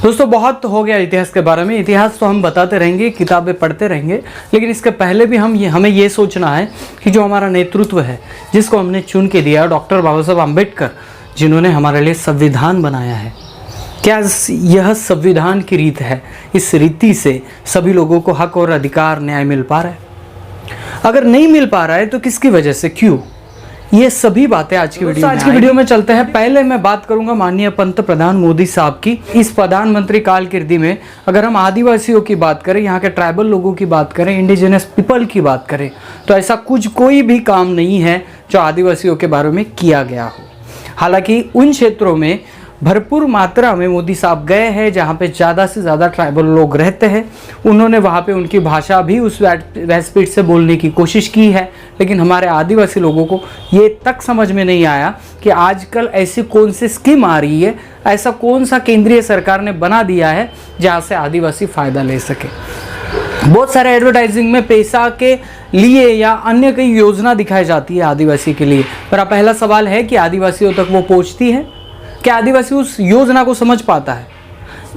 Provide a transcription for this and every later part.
दोस्तों बहुत हो गया इतिहास के बारे में। इतिहास तो हम बताते रहेंगे, किताबें पढ़ते रहेंगे, लेकिन इसके पहले भी हमें ये सोचना है कि जो हमारा नेतृत्व है, जिसको हमने चुन के दिया, डॉक्टर बाबा साहब आम्बेडकर, जिन्होंने हमारे लिए संविधान बनाया है, क्या यह संविधान की रीत है? इस रीति से सभी लोगों को हक और अधिकार, न्याय मिल पा रहा है? अगर नहीं मिल पा रहा है तो किसकी वजह से, क्यों? ये सभी बातें आज की वीडियो में चलते हैं। पहले मैं बात करूंगा माननीय पंतप्रधान मोदी साहब की। इस प्रधानमंत्री कालकिर्दी में अगर हम आदिवासियों की बात करें, यहाँ के ट्राइबल लोगों की बात करें, इंडिजिनस पीपल की बात करें, तो ऐसा कोई भी काम नहीं है जो आदिवासियों के बारे में किया गया हो। हालांकि उन क्षेत्रों में भरपूर मात्रा में मोदी साहब गए हैं जहाँ पे ज़्यादा से ज़्यादा ट्राइबल लोग रहते हैं। उन्होंने वहाँ पे उनकी भाषा भी उस स्पीड से बोलने की कोशिश की है, लेकिन हमारे आदिवासी लोगों को ये तक समझ में नहीं आया कि आजकल ऐसी कौन सी स्कीम आ रही है, ऐसा कौन सा केंद्रीय सरकार ने बना दिया है जहाँ से आदिवासी फ़ायदा ले सके। बहुत सारे एडवर्टाइजिंग में पैसा के लिए या अन्य कई योजना दिखाई जाती है आदिवासी के लिए। मेरा पहला सवाल है कि आदिवासियों तक वो पहुँचती है? क्या आदिवासी उस योजना को समझ पाता है,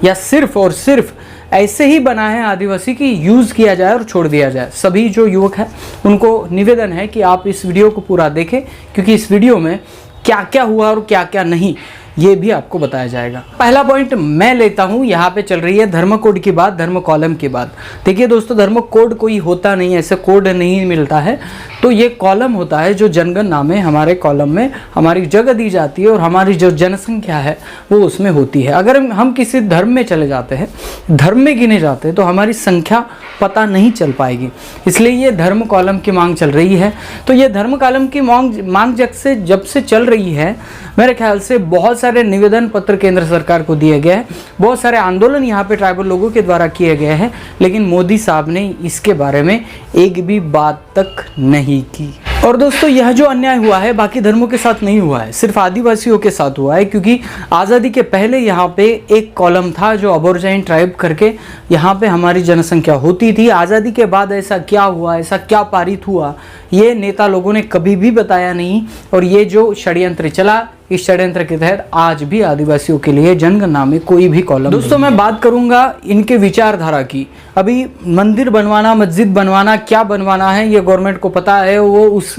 या सिर्फ और सिर्फ ऐसे ही बना है आदिवासी की यूज़ किया जाए और छोड़ दिया जाए? सभी जो युवक हैं उनको निवेदन है कि आप इस वीडियो को पूरा देखें, क्योंकि इस वीडियो में क्या क्या हुआ और क्या क्या नहीं, ये भी आपको बताया जाएगा। पहला पॉइंट मैं लेता हूँ, यहाँ पे चल रही है धर्म कोड की बात, धर्म कॉलम की बात। देखिए दोस्तों, धर्म कोड कोई होता नहीं, ऐसे कोड नहीं मिलता है, तो ये कॉलम होता है जो जनगणना में, हमारे कॉलम में हमारी जगह दी जाती है और हमारी जो जनसंख्या है वो उसमें होती है। अगर हम किसी धर्म में चले जाते हैं, धर्म में गिने जाते हैं, तो हमारी संख्या पता नहीं चल पाएगी। इसलिए ये धर्म कॉलम की मांग चल रही है। तो ये धर्म कॉलम की मांग जब से चल रही है, मेरे ख्याल से बहुत सारे निवेदन पत्र केंद्र सरकार को दिए गए हैं, बहुत सारे आंदोलन यहाँ पे ट्राइबल लोगों के द्वारा किए गए हैं, लेकिन मोदी साहब ने इसके बारे में एक भी बात तक नहीं की। और दोस्तों, यह जो अन्याय हुआ है बाकी धर्मों के साथ नहीं हुआ है, सिर्फ आदिवासियों के साथ हुआ है। क्योंकि आज़ादी के पहले यहाँ पे एक कॉलम था जो अबोरिजिन ट्राइब करके यहाँ पे हमारी जनसंख्या होती थी। आज़ादी के बाद ऐसा क्या हुआ, ऐसा क्या पारित हुआ, ये नेता लोगों ने कभी भी बताया नहीं। और ये जो षड्यंत्र चला, इस षड्यंत्र के तहत आज भी आदिवासियों के लिए जनगणना में कोई भी कॉलम। दोस्तों, मैं बात करूंगा इनके विचारधारा की। अभी मंदिर बनवाना, मस्जिद बनवाना, क्या बनवाना है, ये गवर्नमेंट को पता है, वो उस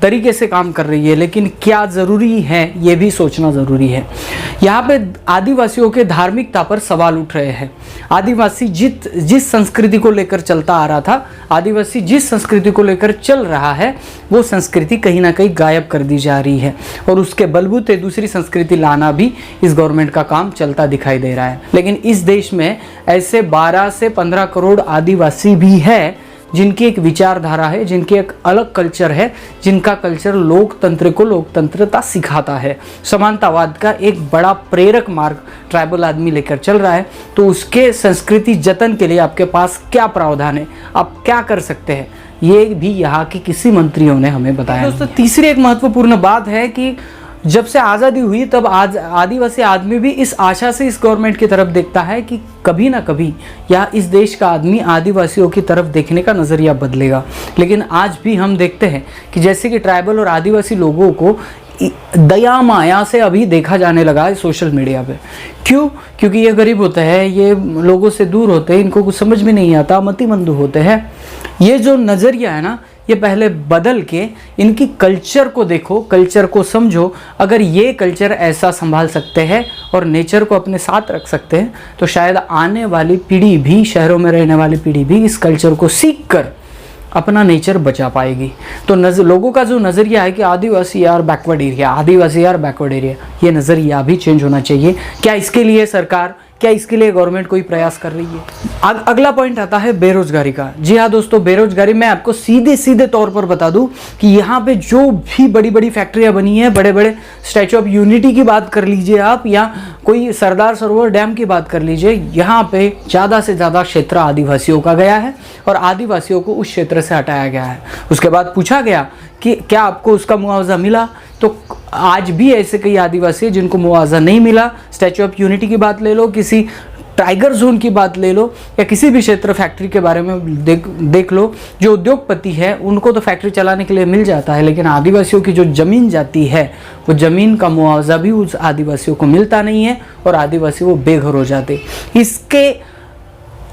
तरीके से काम कर रही है, लेकिन क्या ज़रूरी है ये भी सोचना ज़रूरी है। यहाँ पे आदिवासियों के धार्मिकता पर सवाल उठ रहे हैं। आदिवासी जिस संस्कृति को लेकर चलता आ रहा था, आदिवासी जिस संस्कृति को लेकर चल रहा है, वो संस्कृति कहीं ना कहीं गायब कर दी जा रही है, और उसके बलबूते दूसरी संस्कृति लाना भी इस गवर्नमेंट का काम चलता दिखाई दे रहा है। लेकिन इस देश में ऐसे 12 से 15 करोड़ आदिवासी भी है जिनकी एक विचारधारा है, जिनकी एक अलग कल्चर है, जिनका कल्चर लोकतंत्र को लोकतंत्रता सिखाता है। समानतावाद का एक बड़ा प्रेरक मार्ग ट्राइबल आदमी लेकर चल रहा है। तो उसके संस्कृति जतन के लिए आपके पास क्या प्रावधान है, आप क्या कर सकते हैं, ये भी यहाँ के किसी मंत्रियों ने हमें बताया। दोस्तों, तीसरी एक महत्वपूर्ण बात है कि जब से आज़ादी हुई तब आज आदिवासी आदमी भी इस आशा से इस गवर्नमेंट की तरफ देखता है कि कभी ना कभी या इस देश का आदमी आदिवासियों की तरफ देखने का नज़रिया बदलेगा। लेकिन आज भी हम देखते हैं कि जैसे कि ट्राइबल और आदिवासी लोगों को दया माया से अभी देखा जाने लगा है सोशल मीडिया पे। क्यों? क्योंकि ये गरीब होते हैं, ये लोगों से दूर होते हैं, इनको कुछ समझ में नहीं आता, मतिमंद होते हैं। ये जो नज़रिया है ना, ये पहले बदल के इनकी कल्चर को देखो, कल्चर को समझो। अगर ये कल्चर ऐसा संभाल सकते हैं और नेचर को अपने साथ रख सकते हैं, तो शायद आने वाली पीढ़ी भी, शहरों में रहने वाली पीढ़ी भी इस कल्चर को सीख कर अपना नेचर बचा पाएगी। तो लोगों का जो नज़रिया है कि आदिवासी यार बैकवर्ड एरिया, आदिवासी यार बैकवर्ड एरिया, ये नज़रिया भी चेंज होना चाहिए। क्या इसके लिए सरकार, क्या इसके लिए गवर्नमेंट कोई प्रयास कर रही है? अगला पॉइंट आता है बेरोजगारी का। जी हाँ दोस्तों, बेरोजगारी मैं आपको सीधे तौर पर बता दूं कि यहाँ पे जो भी बड़ी बड़ी फैक्ट्रियाँ बनी हैं, बड़े बड़े स्टैचू ऑफ यूनिटी की बात कर लीजिए आप, या कोई सरदार सरोवर डैम की बात कर लीजिए, यहाँ पे ज़्यादा से ज़्यादा क्षेत्र आदिवासियों का गया है और आदिवासियों को उस क्षेत्र से हटाया गया है। उसके बाद पूछा गया कि क्या आपको उसका मुआवजा मिला, तो आज भी ऐसे कई आदिवासी हैं जिनको मुआवजा नहीं मिला। स्टैचू ऑफ यूनिटी की बात ले लो, किसी टाइगर जोन की बात ले लो या किसी भी क्षेत्र फैक्ट्री के बारे में देख लो, जो उद्योगपति है उनको तो फैक्ट्री चलाने के लिए मिल जाता है, लेकिन आदिवासियों की जो ज़मीन जाती है वो ज़मीन का मुआवजा भी उस आदिवासियों को मिलता नहीं है और आदिवासी वो बेघर हो जाते।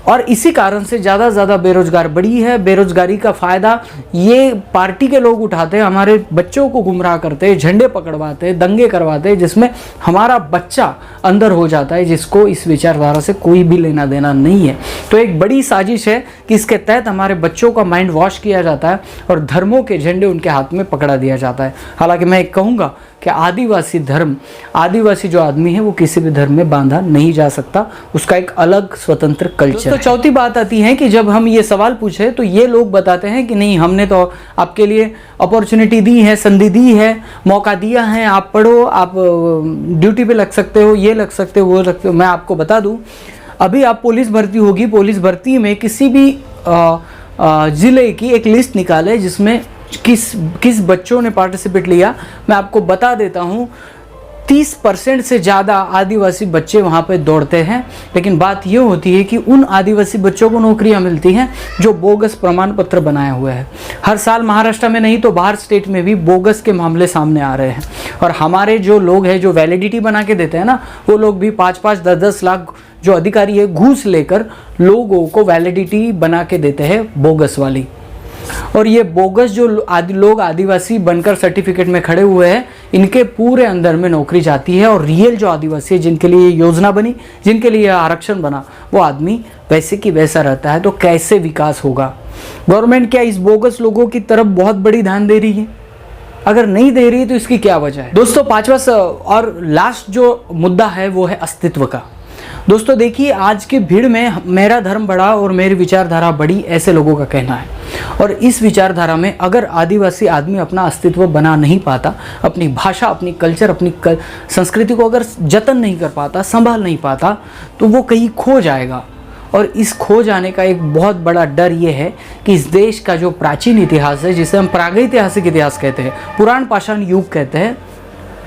और इसी कारण से ज़्यादा से ज़्यादा बेरोजगार बढ़ी है। बेरोजगारी का फ़ायदा ये पार्टी के लोग उठाते हैं, हमारे बच्चों को गुमराह करते हैं, झंडे पकड़वाते हैं, दंगे करवाते हैं, जिसमें हमारा बच्चा अंदर हो जाता है, जिसको इस विचारधारा से कोई भी लेना देना नहीं है। तो एक बड़ी साजिश है कि इसके तहत हमारे बच्चों का माइंड वॉश किया जाता है और धर्मों के झंडे उनके हाथ में पकड़ा दिया जाता है। हालांकि मैं एक कहूँगा कि आदिवासी धर्म, आदिवासी जो आदमी है वो किसी भी धर्म में बांधा नहीं जा सकता, उसका एक अलग स्वतंत्र कल्चर। तो चौथी बात आती है कि जब हम ये सवाल पूछे तो ये लोग बताते हैं कि नहीं, हमने तो आपके लिए अपॉर्चुनिटी दी है, संधि दी है, मौका दिया है, आप पढ़ो, आप ड्यूटी पे लग सकते हो, ये लग सकते हो, वो लगते हो। मैं आपको बता दूं, अभी आप पुलिस भर्ती होगी, पुलिस भर्ती में किसी भी ज़िले की एक लिस्ट निकाले जिसमें किस बच्चों ने पार्टिसिपेट लिया। मैं आपको बता देता हूँ 30% से ज़्यादा आदिवासी बच्चे वहाँ पे दौड़ते हैं, लेकिन बात ये होती है कि उन आदिवासी बच्चों को नौकरियाँ मिलती हैं जो बोगस प्रमाण पत्र बनाए हुए हैं। हर साल महाराष्ट्र में नहीं तो बाहर स्टेट में भी बोगस के मामले सामने आ रहे हैं और हमारे जो लोग हैं जो वैलिडिटी बना के देते हैं ना, वो लोग भी 5-5, 10-10 लाख जो अधिकारी है घूस लेकर लोगों को वैलिडिटी बना के देते हैं बोगस वाली। और ये बोगस जो लोग आदिवासी बनकर सर्टिफिकेट में खड़े हुए हैं, इनके पूरे अंदर में नौकरी जाती है और रियल जो आदिवासी है, जिनके लिए योजना बनी, जिनके लिए आरक्षण बना, वो आदमी वैसे की वैसा रहता है। तो कैसे विकास होगा? गवर्नमेंट क्या इस बोगस लोगों की तरफ बहुत बड़ी ध्यान दे रही है? अगर नहीं दे रही है तो इसकी क्या वजह है? दोस्तों, पांचवा और लास्ट जो मुद्दा है वो है अस्तित्व का। दोस्तों देखिए, आज की भीड़ में मेरा धर्म बड़ा और मेरी विचारधारा बड़ी, ऐसे लोगों का कहना है। और इस विचारधारा में अगर आदिवासी आदमी अपना अस्तित्व बना नहीं पाता, अपनी भाषा, अपनी कल्चर, अपनी संस्कृति को अगर जतन नहीं कर पाता, संभाल नहीं पाता, तो वो कहीं खो जाएगा। और इस खो जाने का एक बहुत बड़ा डर ये है कि इस देश का जो प्राचीन इतिहास है, जिसे हम प्रागैतिहासिक इतिहास कहते हैं, पुराण पाषाण युग कहते हैं,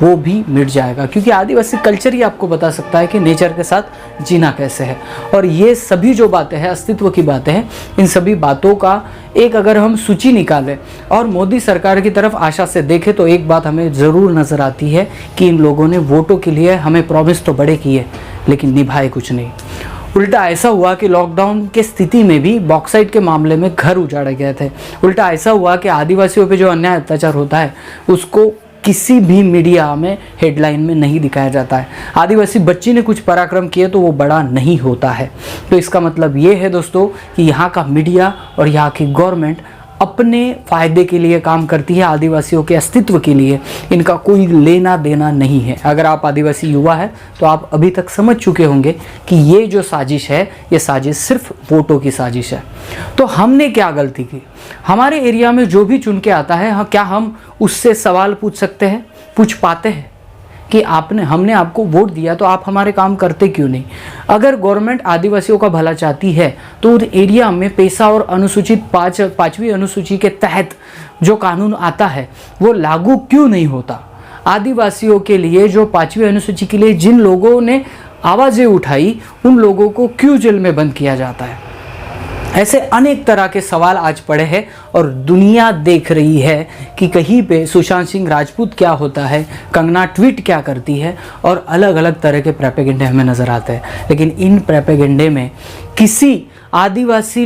वो भी मिट जाएगा। क्योंकि आदिवासी कल्चर ही आपको बता सकता है कि नेचर के साथ जीना कैसे है। और ये सभी जो बातें हैं, अस्तित्व की बातें हैं, इन सभी बातों का एक अगर हम सूची निकालें और मोदी सरकार की तरफ आशा से देखें तो एक बात हमें ज़रूर नज़र आती है कि इन लोगों ने वोटों के लिए हमें प्रॉमिस तो बड़े किए, लेकिन निभाए कुछ नहीं। उल्टा ऐसा हुआ कि लॉकडाउन के स्थिति में भी बॉक्साइट के मामले में घर उजाड़े गए थे। उल्टा ऐसा हुआ कि आदिवासियों पे जो अन्याय अत्याचार होता है उसको किसी भी मीडिया में हेडलाइन में नहीं दिखाया जाता है। आदिवासी बच्ची ने कुछ पराक्रम किए तो वो बड़ा नहीं होता है। तो इसका मतलब ये है दोस्तों कि यहाँ का मीडिया और यहाँ की गवर्नमेंट अपने फ़ायदे के लिए काम करती है, आदिवासियों के अस्तित्व के लिए इनका कोई लेना देना नहीं है। अगर आप आदिवासी युवा है तो आप अभी तक समझ चुके होंगे कि ये जो साजिश है, ये साजिश सिर्फ वोटों की साजिश है। तो हमने क्या गलती की? हमारे एरिया में जो भी चुन के आता है, क्या हम उससे सवाल पूछ सकते हैं, पूछ पाते हैं कि हमने आपको वोट दिया तो आप हमारे काम करते क्यों नहीं? अगर गवर्नमेंट आदिवासियों का भला चाहती है तो उस एरिया में पैसा और अनुसूचित पाँचवीं अनुसूची के तहत जो कानून आता है वो लागू क्यों नहीं होता? आदिवासियों के लिए जो 5वीं अनुसूची के लिए जिन लोगों ने आवाज़ें उठाई, उन लोगों को क्यों जेल में बंद किया जाता है? ऐसे अनेक तरह के सवाल आज पड़े हैं और दुनिया देख रही है कि कहीं पे सुशांत सिंह राजपूत क्या होता है, कंगना ट्वीट क्या करती है और अलग अलग तरह के प्रोपेगेंडे हमें नज़र आते हैं। लेकिन इन प्रोपेगेंडे में किसी आदिवासी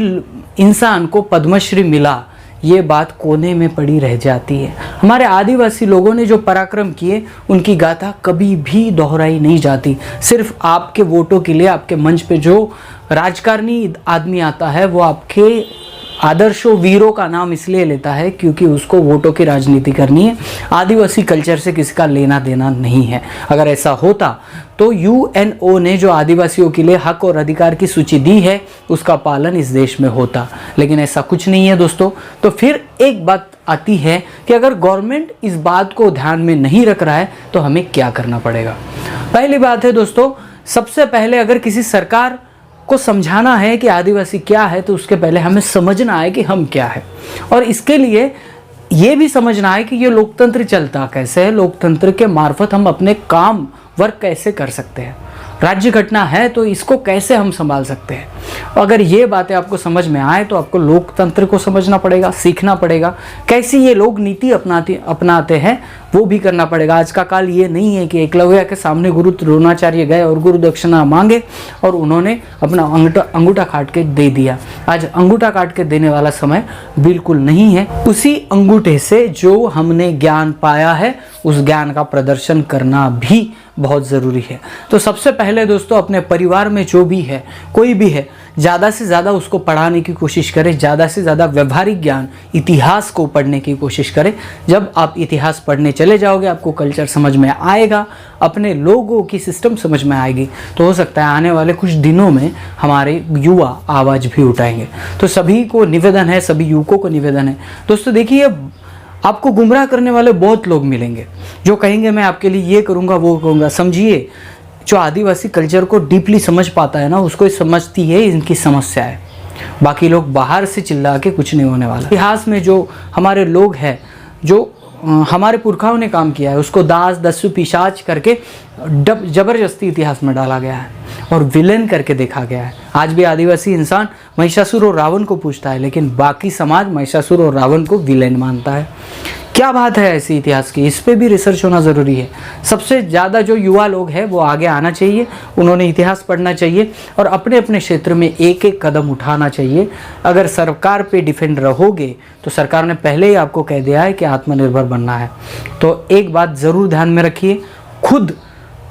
इंसान को पद्मश्री मिला, ये बात कोने में पड़ी रह जाती है। हमारे आदिवासी लोगों ने जो पराक्रम किए उनकी गाथा कभी भी दोहराई नहीं जाती। सिर्फ आपके वोटों के लिए आपके मंच पे जो राजकारणी आदमी आता है वो आपके आदर्शों वीरों का नाम इसलिए लेता है क्योंकि उसको वोटों की राजनीति करनी है। आदिवासी कल्चर से किसी का लेना देना नहीं है। अगर ऐसा होता तो यूएनओ ने जो आदिवासियों के लिए हक और अधिकार की सूची दी है उसका पालन इस देश में होता, लेकिन ऐसा कुछ नहीं है दोस्तों। तो फिर एक बात आती है कि अगर गवर्नमेंट इस बात को ध्यान में नहीं रख रहा है तो हमें क्या करना पड़ेगा? पहली बात है दोस्तों, सबसे पहले अगर किसी सरकार को समझाना है कि आदिवासी क्या है तो उसके पहले हमें समझना है कि हम क्या है। और इसके लिए ये भी समझना है कि ये लोकतंत्र चलता कैसे है, लोकतंत्र के मार्फत हम अपने काम वर्क कैसे कर सकते हैं। राज्य घटना है तो इसको कैसे हम संभाल सकते हैं। अगर ये बातें आपको समझ में आए तो आपको लोकतंत्र को समझना पड़ेगा, सीखना पड़ेगा, कैसी ये लोग नीति अपनाते हैं वो भी करना पड़ेगा। आज का काल ये नहीं है कि एकलव्य के सामने गुरु द्रोणाचार्य गए और गुरु दक्षिणा मांगे और उन्होंने अपना अंगूठा काट के दे दिया। आज अंगूठा काट के देने वाला समय बिल्कुल नहीं है। उसी अंगूठे से जो हमने ज्ञान पाया है उस ज्ञान का प्रदर्शन करना भी बहुत ज़रूरी है। तो सबसे पहले दोस्तों अपने परिवार में जो भी है, कोई भी है, ज़्यादा से ज़्यादा उसको पढ़ाने की कोशिश करें, ज़्यादा से ज़्यादा व्यवहारिक ज्ञान, इतिहास को पढ़ने की कोशिश करें। जब आप इतिहास पढ़ने चले जाओगे आपको कल्चर समझ में आएगा, अपने लोगों की सिस्टम समझ में आएगी, तो हो सकता है आने वाले कुछ दिनों में हमारे युवा आवाज़ भी उठाएंगे। तो सभी को निवेदन है, सभी युवकों को निवेदन है दोस्तों, देखिए आपको गुमराह करने वाले बहुत लोग मिलेंगे जो कहेंगे मैं आपके लिए ये करूँगा वो करूँगा। समझिए, जो आदिवासी कल्चर को डीपली समझ पाता है ना, उसको समझती है इनकी समस्या है। बाकी लोग बाहर से चिल्ला के कुछ नहीं होने वाला। इतिहास में जो हमारे लोग हैं, जो हमारे पुरखाओं ने काम किया है, उसको दास दस्यु पिशाच करके जबरदस्ती इतिहास में डाला गया है और विलेन करके देखा गया है। आज भी आदिवासी इंसान महिषासुर और रावण को पूछता है, लेकिन बाकी समाज महिषासुर और रावण को विलेन मानता है। क्या बात है ऐसी इतिहास की, इस पे भी रिसर्च होना ज़रूरी है। सबसे ज़्यादा जो युवा लोग हैं वो आगे आना चाहिए, उन्होंने इतिहास पढ़ना चाहिए और अपने अपने क्षेत्र में एक एक कदम उठाना चाहिए। अगर सरकार पे डिपेंड रहोगे तो सरकार ने पहले ही आपको कह दिया है कि आत्मनिर्भर बनना है। तो एक बात ज़रूर ध्यान में रखिए,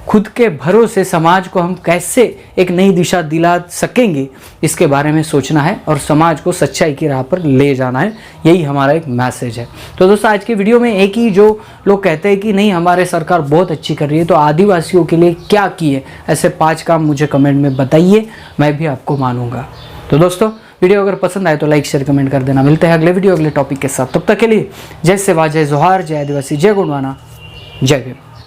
खुद के भरोसे समाज को हम कैसे एक नई दिशा दिला सकेंगे इसके बारे में सोचना है और समाज को सच्चाई की राह पर ले जाना है। यही हमारा एक मैसेज है। तो दोस्तों आज की वीडियो में एक ही, जो लोग कहते हैं कि नहीं हमारे सरकार बहुत अच्छी कर रही है, तो आदिवासियों के लिए क्या किए, ऐसे 5 काम मुझे कमेंट में बताइए, मैं भी आपको मानूंगा। तो दोस्तों वीडियो अगर पसंद आए तो लाइक शेयर कमेंट कर देना। मिलते हैं अगले वीडियो अगले टॉपिक के साथ। तब तक के लिए जय सेवा, जय जोहार, जय आदिवासी, जय गुणवाना, जय भीम।